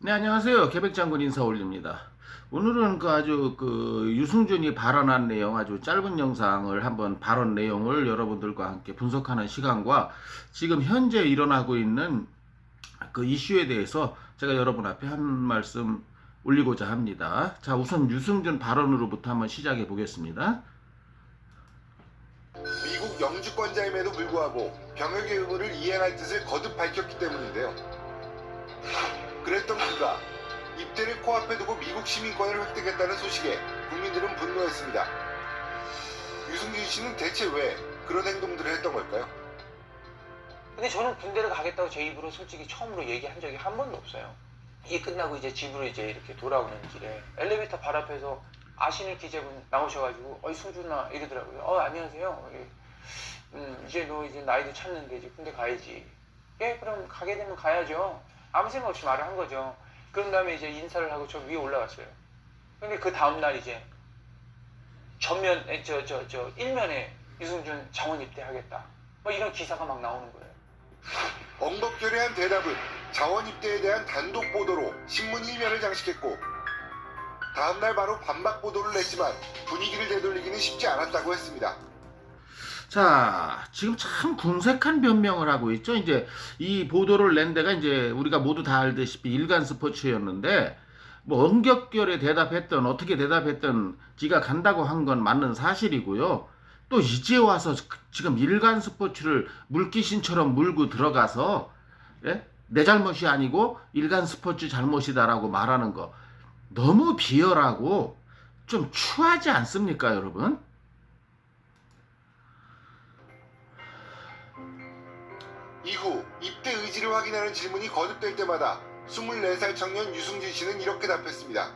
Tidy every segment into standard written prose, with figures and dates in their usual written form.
네, 안녕하세요. 계백장군 인사 올립니다. 오늘은 유승준이 발언한 내용, 아주 짧은 영상을 한번 발언 내용을 여러분들과 함께 분석하는 시간과 지금 현재 일어나고 있는 그 이슈에 대해서 제가 여러분 앞에 한 말씀 올리고자 합니다. 자, 우선 유승준 발언으로부터 한번 시작해 보겠습니다. 미국 영주권자임에도 불구하고 병역의 의무를 이행할 뜻을 거듭 밝혔기 때문인데요. 그랬던 그가 입대를 코앞에 두고 미국 시민권을 획득했다는 소식에 국민들은 분노했습니다. 유승준 씨는 대체 왜 그런 행동들을 했던 걸까요? 근데 저는 군대를 가겠다고 제 입으로 솔직히 처음으로 얘기한 적이 한 번도 없어요. 이 끝나고 이제 집으로 이제 이렇게 돌아오는 길에 엘리베이터 발 앞에서 아시는 기자분 나오셔가지고 어이 승준아 이러더라고요. 안녕하세요. 이제 너 이제 나이도 찼는데 이제 군대 가야지. 예, 그럼 가게 되면 가야죠. 아무 생각 없이 말을 한 거죠. 그런 다음에 이제 인사를 하고 저 위에 올라갔어요. 근데 그 다음날 이제 일면에 유승준 자원 입대하겠다. 뭐 이런 기사가 막 나오는 거예요. 엉겁결의한 대답은 자원 입대에 대한 단독 보도로 신문 1면을 장식했고, 다음날 바로 반박 보도를 냈지만 분위기를 되돌리기는 쉽지 않았다고 했습니다. 자, 지금 참 궁색한 변명을 하고 있죠. 이제 이 보도를 낸 데가 이제 우리가 모두 다 알다시피 일간 스포츠였는데, 뭐 언격결에 대답했던 어떻게 대답했던 지가 간다고 한 건 맞는 사실이고요. 또 이제 와서 지금 일간 스포츠를 물귀신처럼 물고 들어가서, 예? 내 잘못이 아니고 일간 스포츠 잘못이다라고 말하는 거 너무 비열하고 좀 추하지 않습니까, 여러분? 이후 입대 의지를 확인하는 질문이 거듭될 때마다 24살 청년 유승준 씨는 이렇게 답했습니다.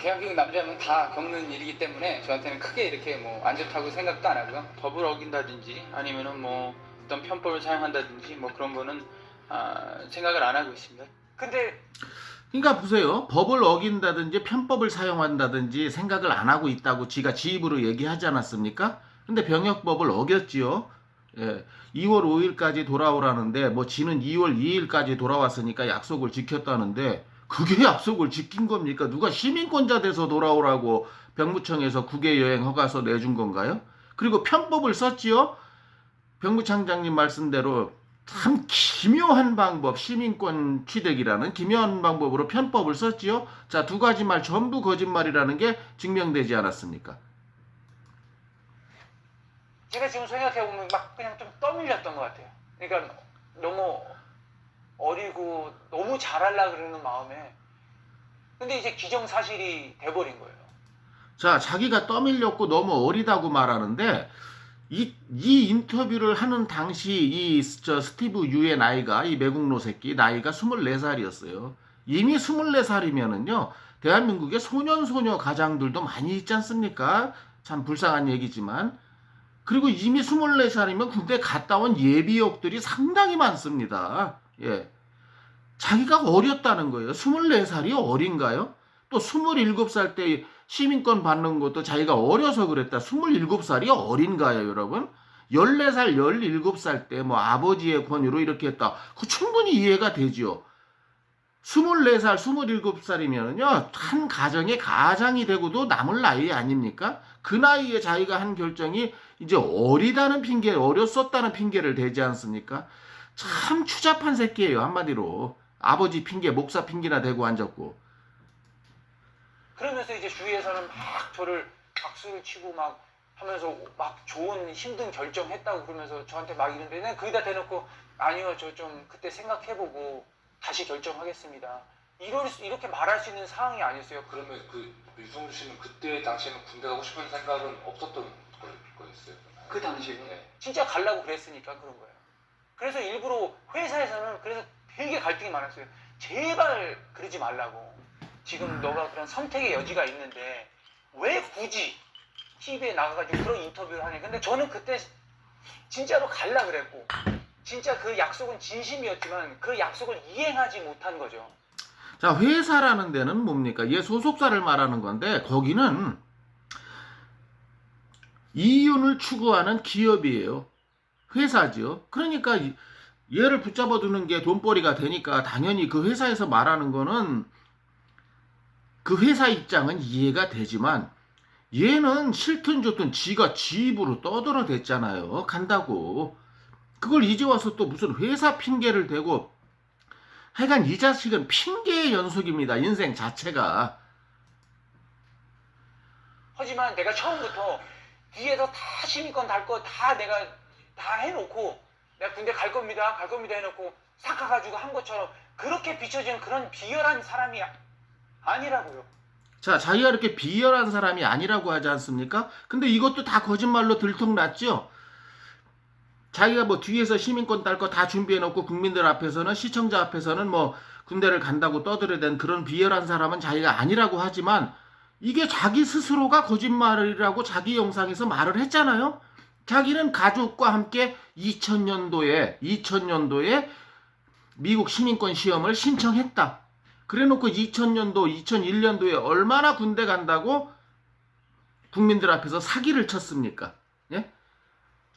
대학 교육 남자면 다 겪는 일이기 때문에 저한테는 크게 이렇게 뭐 안 좋다고 생각도 안 하고요. 법을 어긴다든지 아니면은 뭐 어떤 편법을 사용한다든지 뭐 그런 거는 생각을 안 하고 있습니다. 근데 그러니까 보세요. 법을 어긴다든지 편법을 사용한다든지 생각을 안 하고 있다고 지가 지 입으로 얘기하지 않았습니까? 근데 병역법을 어겼지요. 예. 2월 5일까지 돌아오라는데 뭐 지는 2월 2일까지 돌아왔으니까 약속을 지켰다는데 그게 약속을 지킨 겁니까? 누가 시민권자 돼서 돌아오라고 병무청에서 국외 여행 허가서 내준 건가요? 그리고 편법을 썼지요. 병무청장님 말씀대로 참 기묘한 방법, 시민권 취득이라는 기묘한 방법으로 편법을 썼지요. 자, 두 가지 말 전부 거짓말이라는 게 증명되지 않았습니까? 제가 지금 생각해보면 막 그냥 좀 떠밀렸던 것 같아요. 그러니까 너무 어리고 너무 잘하려고 그러는 마음에. 근데 이제 기정사실이 돼버린 거예요. 자, 자기가 떠밀렸고 너무 어리다고 말하는데 이 인터뷰를 하는 당시 스티브 유의 나이가, 이 매국노 새끼 나이가 24살이었어요. 이미 24살이면은요, 대한민국의 소년소녀 가장들도 많이 있지 않습니까? 참 불쌍한 얘기지만. 그리고 이미 24살이면 군대 갔다 온 예비역들이 상당히 많습니다. 예. 자기가 어렸다는 거예요. 24살이 어린가요? 또 27살 때 시민권 받는 것도 자기가 어려서 그랬다. 27살이 어린가요, 여러분? 14살, 17살 때 뭐 아버지의 권유로 이렇게 했다. 그 충분히 이해가 되지요. 24살, 27살이면요, 한 가정의 가장이 되고도 남을 나이 아닙니까? 그 나이에 자기가 한 결정이 이제 어리다는 핑계, 어렸었다는 핑계를 대지 않습니까? 참 추잡한 새끼예요, 한마디로. 아버지 핑계, 목사 핑계나 대고 앉았고. 그러면서 이제 주위에서는 막 저를 박수를 치고 막 하면서 막 좋은 힘든 결정했다고 그러면서 저한테 막 이러는데 내가 거기다 대놓고 아니요 저 좀 그때 생각해보고 다시 결정하겠습니다. 이렇게 말할 수 있는 상황이 아니었어요. 그러면 그 유승준 씨는 그때 당시에는 군대 가고 싶은 생각은 없었던 거였어요? 그 당시에는 네. 진짜 가려고 그랬으니까 그런 거예요. 그래서 일부러 회사에서는 그래서 되게 갈등이 많았어요. 제발 그러지 말라고. 지금 너가 그런 선택의 여지가 있는데 왜 굳이 TV에 나가가지고 그런 인터뷰를 하냐. 근데 저는 그때 진짜로 갈라 그랬고 진짜 그 약속은 진심이었지만 그 약속을 이행하지 못한 거죠. 자, 회사라는 데는 뭡니까? 얘 소속사를 말하는 건데 거기는 이윤을 추구하는 기업이에요. 회사죠. 그러니까 얘를 붙잡아 두는 게 돈벌이가 되니까 당연히 그 회사에서 말하는 거는 그 회사 입장은 이해가 되지만 얘는 싫든 좋든 지가 지 입으로 떠들어댔잖아요. 간다고. 그걸 이제 와서 또 무슨 회사 핑계를 대고 하여간 이 자식은 핑계의 연속입니다. 인생 자체가. 하지만 내가 처음부터 뒤에서 다 시민권 달 거 다 내가 다 해놓고 내가 군대 갈 겁니다 해놓고 삭가가지고 한 것처럼 그렇게 비춰지는 그런 비열한 사람이 아니라고요. 자, 자기가 이렇게 비열한 사람이 아니라고 하지 않습니까? 근데 이것도 다 거짓말로 들통났죠? 자기가 뭐 뒤에서 시민권 딸 거 다 준비해놓고 국민들 앞에서는, 시청자 앞에서는 뭐 군대를 간다고 떠들어댄 그런 비열한 사람은 자기가 아니라고 하지만 이게 자기 스스로가 거짓말이라고 자기 영상에서 말을 했잖아요? 자기는 가족과 함께 2000년도에 미국 시민권 시험을 신청했다. 그래놓고 2000년도, 2001년도에 얼마나 군대 간다고 국민들 앞에서 사기를 쳤습니까? 예?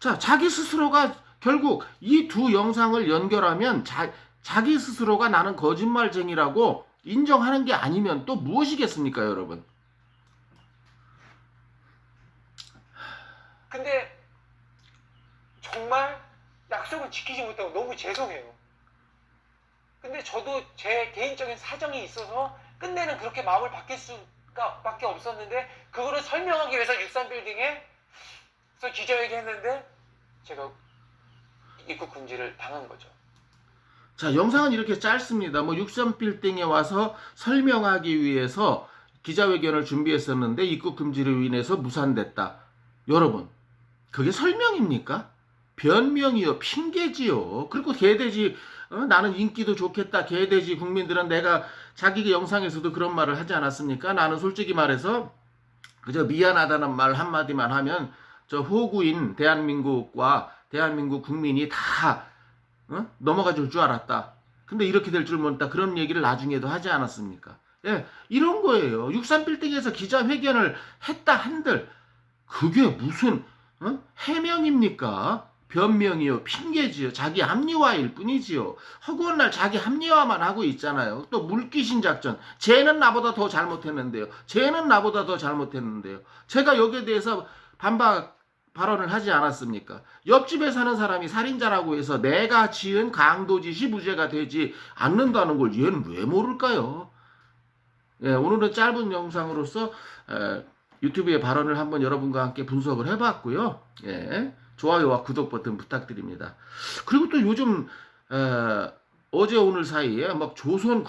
자, 자기 스스로가 결국 이 두 영상을 연결하면 자기 스스로가 나는 거짓말쟁이라고 인정하는 게 아니면 또 무엇이겠습니까, 여러분? 근데 정말 약속을 지키지 못하고 너무 죄송해요. 근데 저도 제 개인적인 사정이 있어서 끝내는 그렇게 마음을 바뀔 수가 밖에 없었는데 그거를 설명하기 위해서 63빌딩에서 기자회견 했는데 제가 입국 금지를 당한 거죠. 자, 영상은 이렇게 짧습니다. 뭐 63빌딩에 와서 설명하기 위해서 기자회견을 준비했었는데 입국 금지로 인해서 무산됐다. 여러분, 그게 설명입니까? 변명이요, 핑계지요. 그리고 개돼지, 나는 인기도 좋겠다, 개돼지 국민들은 내가 자기 영상에서도 그런 말을 하지 않았습니까? 나는 솔직히 말해서 그저 미안하다는 말 한마디만 하면 저 호구인 대한민국과 대한민국 국민이 다 넘어가 줄 줄 알았다. 근데 이렇게 될 줄 몰랐다. 그런 얘기를 나중에도 하지 않았습니까? 예, 이런 거예요. 63빌딩에서 기자회견을 했다 한들 그게 무슨 해명입니까? 변명이요, 핑계지요, 자기 합리화일 뿐이지요. 허구한 날 자기 합리화만 하고 있잖아요. 또 물귀신 작전. 쟤는 나보다 더 잘못했는데요. 쟤는 나보다 더 잘못했는데요. 제가 여기에 대해서 반박 발언을 하지 않았습니까? 옆집에 사는 사람이 살인자라고 해서 내가 지은 강도짓이 무죄가 되지 않는다는 걸 얘는 왜 모를까요? 예, 오늘은 짧은 영상으로서 유튜브의 발언을 한번 여러분과 함께 분석을 해봤고요. 예, 좋아요와 구독 버튼 부탁드립니다. 그리고 또 요즘 어제 오늘 사이에 막 조선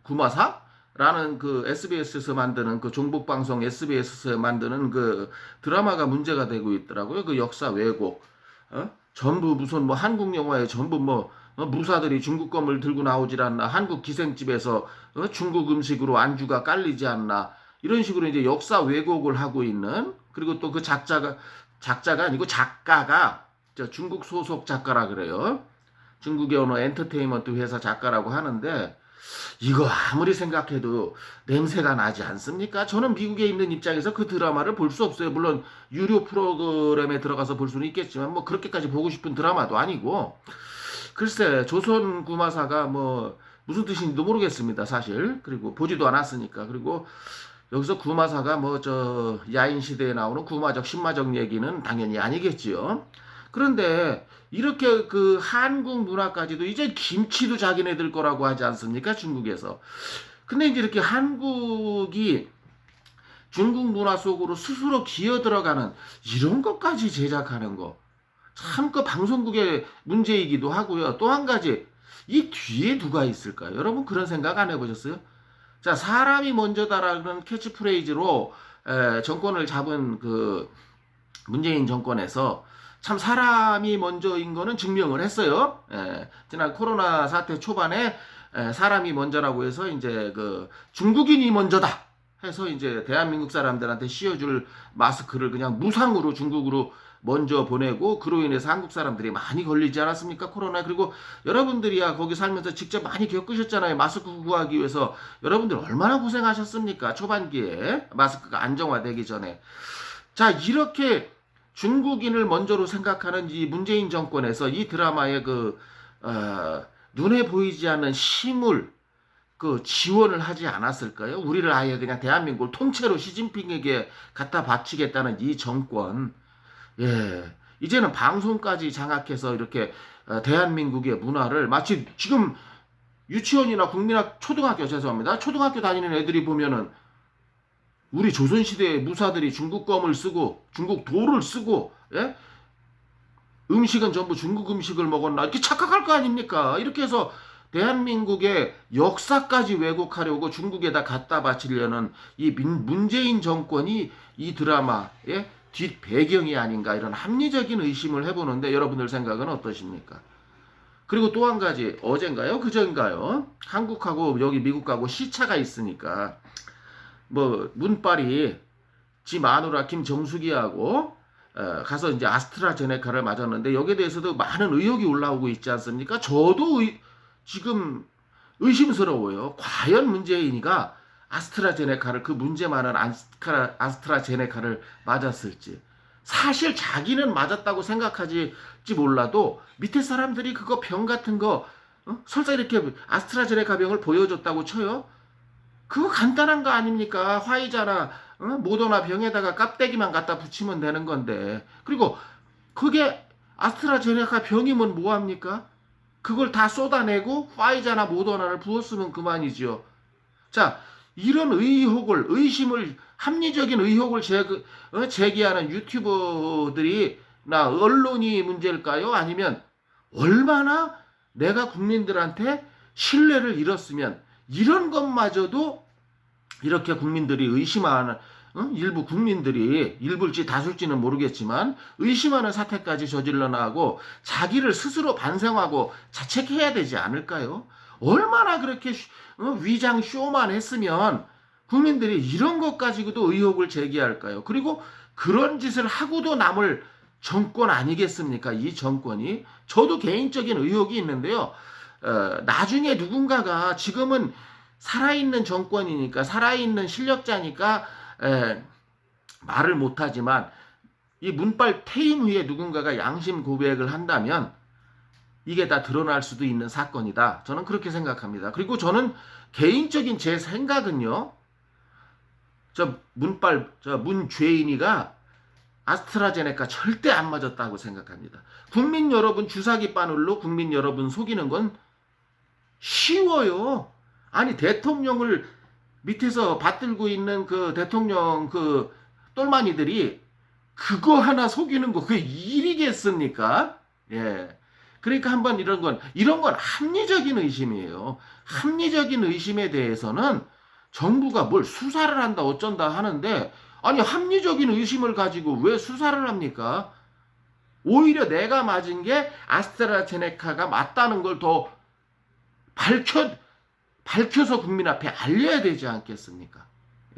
구마사라는 그 SBS에서 만드는 그 종북방송 SBS에서 만드는 그 드라마가 문제가 되고 있더라고요. 그 역사 왜곡. 전부 무슨 뭐 한국 영화에 전부 뭐 무사들이 중국 검을 들고 나오질 않나, 한국 기생집에서 중국 음식으로 안주가 깔리지 않나, 이런 식으로 이제 역사 왜곡을 하고 있는, 그리고 또 그 작가가 아니고 작가가 저 중국 소속 작가라 그래요. 중국의 어느 엔터테인먼트 회사 작가라고 하는데 이거 아무리 생각해도 냄새가 나지 않습니까? 저는 미국에 있는 입장에서 그 드라마를 볼 수 없어요. 물론 유료 프로그램에 들어가서 볼 수는 있겠지만 뭐 그렇게까지 보고 싶은 드라마도 아니고, 글쎄 조선 구마사가 뭐 무슨 뜻인지도 모르겠습니다, 사실. 그리고 보지도 않았으니까. 그리고 여기서 구마사가 뭐 저 야인 시대에 나오는 구마적 신마적 얘기는 당연히 아니겠지요. 그런데 이렇게 그 한국 문화까지도 이제 김치도 자기네들 거라고 하지 않습니까? 중국에서. 근데 이제 이렇게 한국이 중국 문화 속으로 스스로 기어 들어가는 이런 것까지 제작하는 거, 참 그 방송국의 문제이기도 하고요. 또 한 가지, 이 뒤에 누가 있을까요? 여러분 그런 생각 안 해보셨어요? 자, 사람이 먼저다라는 캐치프레이즈로 정권을 잡은 그 문재인 정권에서 참 사람이 먼저인 거는 증명을 했어요. 지난 코로나 사태 초반에 사람이 먼저라고 해서 이제 그 중국인이 먼저다 해서 이제 대한민국 사람들한테 씌워줄 마스크를 그냥 무상으로 중국으로 먼저 보내고, 그로 인해서 한국 사람들이 많이 걸리지 않았습니까? 코로나. 그리고 여러분들이야 거기 살면서 직접 많이 겪으셨잖아요. 마스크 구하기 위해서 여러분들 얼마나 고생하셨습니까? 초반기에 마스크가 안정화되기 전에. 자, 이렇게 중국인을 먼저로 생각하는 이 문재인 정권에서 이 드라마의 그 눈에 보이지 않는 힘을 그 지원을 하지 않았을까요? 우리를 아예 그냥 대한민국을 통째로 시진핑에게 갖다 바치겠다는 이 정권. 예. 이제는 방송까지 장악해서 이렇게 대한민국의 문화를 마치 지금 유치원이나 국민학 초등학교 죄송합니다. 초등학교 다니는 애들이 보면은 우리 조선시대의 무사들이 중국 껌을 쓰고 중국 돌을 쓰고 예? 음식은 전부 중국 음식을 먹었나 이렇게 착각할 거 아닙니까? 이렇게 해서 대한민국의 역사까지 왜곡하려고 중국에다 갖다 바치려는 이 문재인 정권이 이 드라마의 뒷 배경이 아닌가 이런 합리적인 의심을 해보는데 여러분들 생각은 어떠십니까? 그리고 또 한 가지 어젠가요? 그전가요? 한국하고 여기 미국하고 시차가 있으니까 뭐 문빨이 지 마누라 김정숙이하고 가서 이제 아스트라제네카를 맞았는데 여기에 대해서도 많은 의혹이 올라오고 있지 않습니까? 저도 지금 의심스러워요. 과연 문재인이가 아스트라제네카를 그 문제 많은 아스트라제네카를 맞았을지. 사실 자기는 맞았다고 생각하지 몰라도 밑에 사람들이 그거 병 같은 거 설사 이렇게 아스트라제네카 병을 보여줬다고 쳐요. 그거 간단한 거 아닙니까? 화이자나 모더나 병에다가 깝대기만 갖다 붙이면 되는 건데. 그리고 그게 아스트라제네카 병이면 뭐합니까? 그걸 다 쏟아내고 화이자나 모더나를 부었으면 그만이죠. 자, 이런 의심을 합리적인 의혹을 제기하는 유튜버들이나 언론이 문제일까요? 아니면 얼마나 내가 국민들한테 신뢰를 잃었으면 이런 것마저도 이렇게 국민들이 의심하는 일부 국민들이 일부일지 다수일지는 모르겠지만 의심하는 사태까지 저질러 나가고 자기를 스스로 반성하고 자책해야 되지 않을까요? 얼마나 그렇게 위장 쇼만 했으면 국민들이 이런 것 가지고도 의혹을 제기할까요? 그리고 그런 짓을 하고도 남을 정권 아니겠습니까? 이 정권이. 저도 개인적인 의혹이 있는데요. 나중에 누군가가 지금은 살아있는 정권이니까 살아있는 실력자니까 말을 못하지만 이 문빨 퇴임 후에 누군가가 양심 고백을 한다면 이게 다 드러날 수도 있는 사건이다. 저는 그렇게 생각합니다. 그리고 저는 개인적인 제 생각은요. 문죄인이가 아스트라제네카 절대 안 맞았다고 생각합니다. 국민 여러분 주사기 바늘로 국민 여러분 속이는 건 쉬워요. 아니 대통령을 밑에서 받들고 있는 그 대통령 그 똘마니들이 그거 하나 속이는 거 그게 일이겠습니까? 예. 그러니까 한번 이런 건 합리적인 의심이에요. 합리적인 의심에 대해서는 정부가 뭘 수사를 한다 어쩐다 하는데 아니 합리적인 의심을 가지고 왜 수사를 합니까? 오히려 내가 맞은 게 아스트라제네카가 맞다는 걸 더 밝혀서 국민 앞에 알려야 되지 않겠습니까?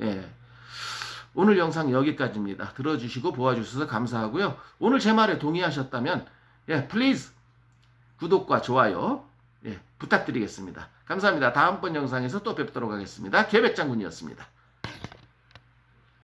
예. 오늘 영상 여기까지입니다. 들어주시고 보아주셔서 감사하고요. 오늘 제 말에 동의하셨다면 플리즈 구독과 좋아요 부탁드리겠습니다. 감사합니다. 다음번 영상에서 또 뵙도록 하겠습니다. 개백장군이었습니다.